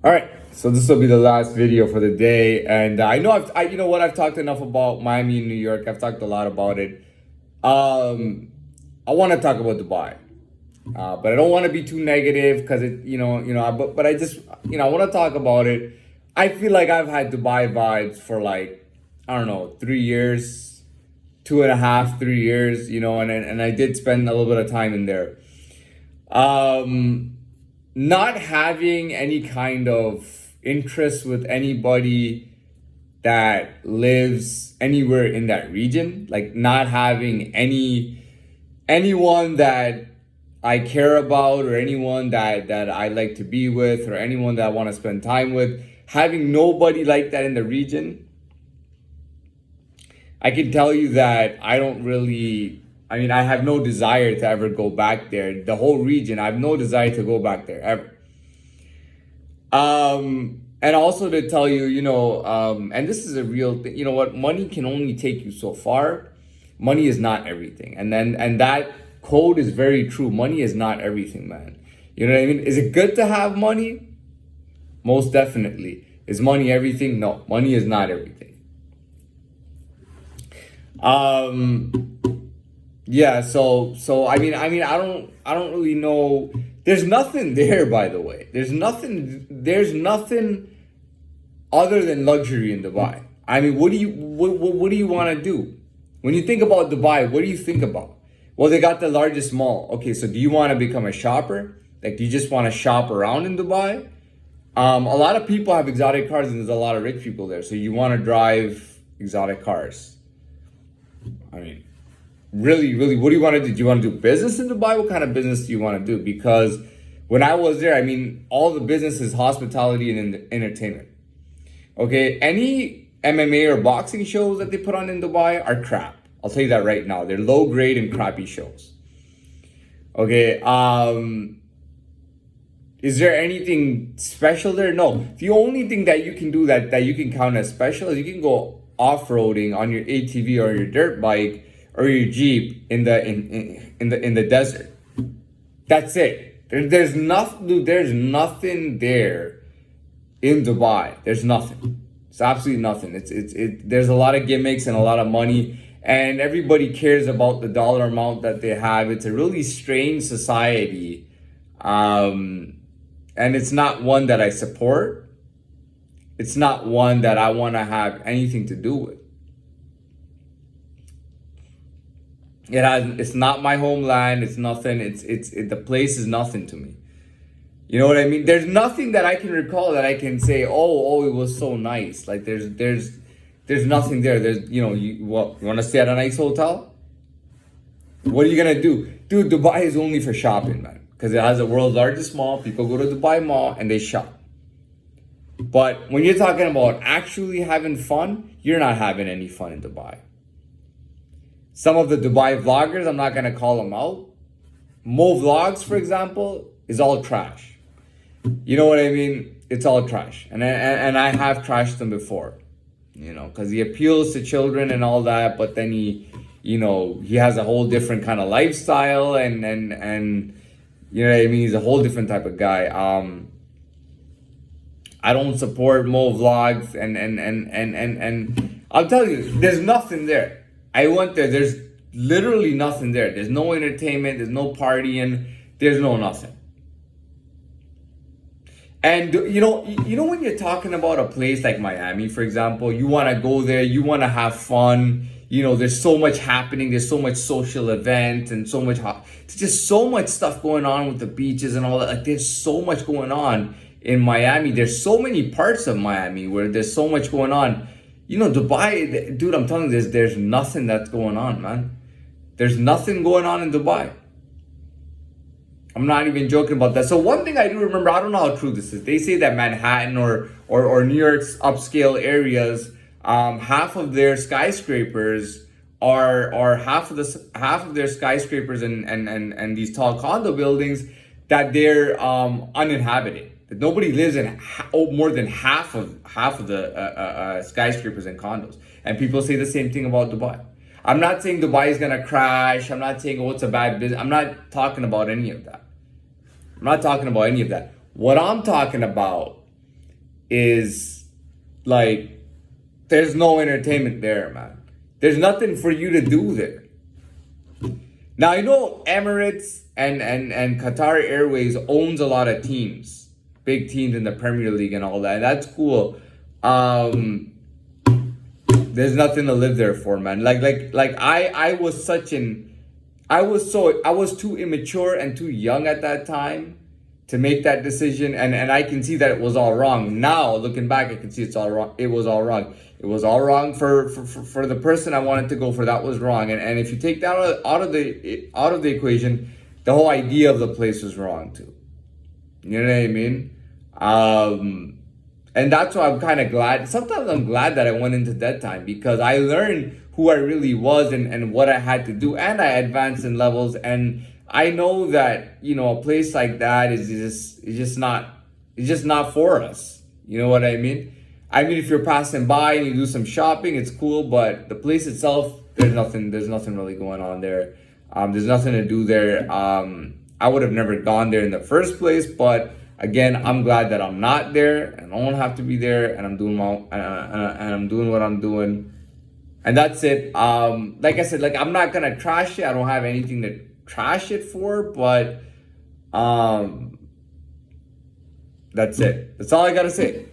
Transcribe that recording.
All right, so this will be the last video for the day, and I know you know what, I've talked enough about Miami and New York. I've talked a lot about it. I want to talk about Dubai, but I don't want to be too negative because but I just, I want to talk about it. I feel like I've had Dubai vibes for like, I don't know, 3 years, two and a half, 3 years, and I did spend a little bit of time in there. Um, Not having any kind of interest with anybody that lives anywhere in that region, like not having anyone that I care about, or anyone that I like to be with, or anyone that I want to spend time with, having nobody like that in the region. I can tell you that I have no desire to ever go back there. The whole region, I have no desire to go back there ever. And also to tell you, and this is a real thing, you know what, money can only take you so far. Money is not everything. And that quote is very true. Money is not everything, man. You know what I mean? Is it good to have money? Most definitely. Is money everything? No, money is not everything. Yeah, so I don't really know. There's nothing there, by the way. There's nothing other than luxury in Dubai. I mean, what do you want to do? When you think about Dubai, what do you think about? Well, they got the largest mall. Okay, so do you want to become a shopper? Like, do you just want to shop around in Dubai? A lot of people have exotic cars, and there's a lot of rich people there. So you want to drive exotic cars. I mean, really, what do you want to do? Do you want to do business in Dubai? What kind of business do you want to do? Because when I was there, all the business is hospitality and entertainment. Okay, any MMA or boxing shows that they put on in Dubai are crap. I'll tell you that right now. They're low grade and crappy shows. Okay, is there anything special there? No. The only thing that you can do that you can count as special is you can go off-roading on your ATV or your dirt bike or your Jeep in the desert. That's it. There's nothing, dude, there's nothing there in Dubai. There's nothing. It's absolutely nothing. There's a lot of gimmicks and a lot of money, and everybody cares about the dollar amount that they have. It's a really strange society. And it's not one that I support. It's not one that I want to have anything to do with. It's not my homeland. It's nothing. The place is nothing to me. You know what I mean? There's nothing that I can recall that I can say, oh, it was so nice. Like there's nothing there. You want to stay at a nice hotel? What are you gonna do? Dude, Dubai is only for shopping, man. Because it has the world's largest mall. People go to Dubai Mall and they shop. But when you're talking about actually having fun, you're not having any fun in Dubai. Some of the Dubai vloggers, I'm not going to call them out. Mo Vlogs, for example, is all trash. You know what I mean? It's all trash. And I have trashed them before. Because he appeals to children and all that, but then he has a whole different kind of lifestyle and you know what I mean? He's a whole different type of guy. I don't support Mo Vlogs and I'll tell you, there's nothing there. I went there, there's literally nothing there. There's no entertainment, there's no partying, there's no nothing. And when you're talking about a place like Miami, for example, you want to go there, you want to have fun. There's so much happening. There's so much social events and there's just so much stuff going on with the beaches and all that. Like, there's so much going on in Miami. There's so many parts of Miami where there's so much going on. Dubai, dude, I'm telling you, there's nothing that's going on, man. There's nothing going on in Dubai. I'm not even joking about that. So one thing I do remember, I don't know how true this is. They say that Manhattan or New York's upscale areas, half of their skyscrapers are half of their skyscrapers and these tall condo buildings that they're uninhabited. That nobody lives in more than half of the skyscrapers and condos. And people say the same thing about Dubai. I'm not saying Dubai is gonna crash. I'm not saying it's a bad business. I'm not talking about any of that. What I'm talking about is like there's no entertainment there, man. There's nothing for you to do there. Now I know Emirates and Qatar Airways owns a lot of teams, big teams in the Premier League and all that. And that's cool. There's nothing to live there for, man. I was too immature and too young at that time to make that decision, and I can see that it was all wrong. Now looking back, I can see it's all wrong. It was all wrong. It was all wrong for the person I wanted to go for. That was wrong. And if you take that out of the equation, the whole idea of the place was wrong too. You know what I mean? And that's why I'm kind of glad. Sometimes I'm glad that I went into that time, because I learned who I really was and what I had to do, and I advanced in levels. And I know that, you know, a place like that is just not for us. You know what I mean? I mean, if you're passing by and you do some shopping, it's cool, but the place itself, there's nothing really going on there. There's nothing to do there. I would have never gone there in the first place, but again, I'm glad that I'm not there and I don't have to be there, and I'm doing I'm doing what I'm doing, and that's it. Like I said, like, I'm not gonna trash it. I don't have anything to trash it for, but that's it. That's all I gotta say.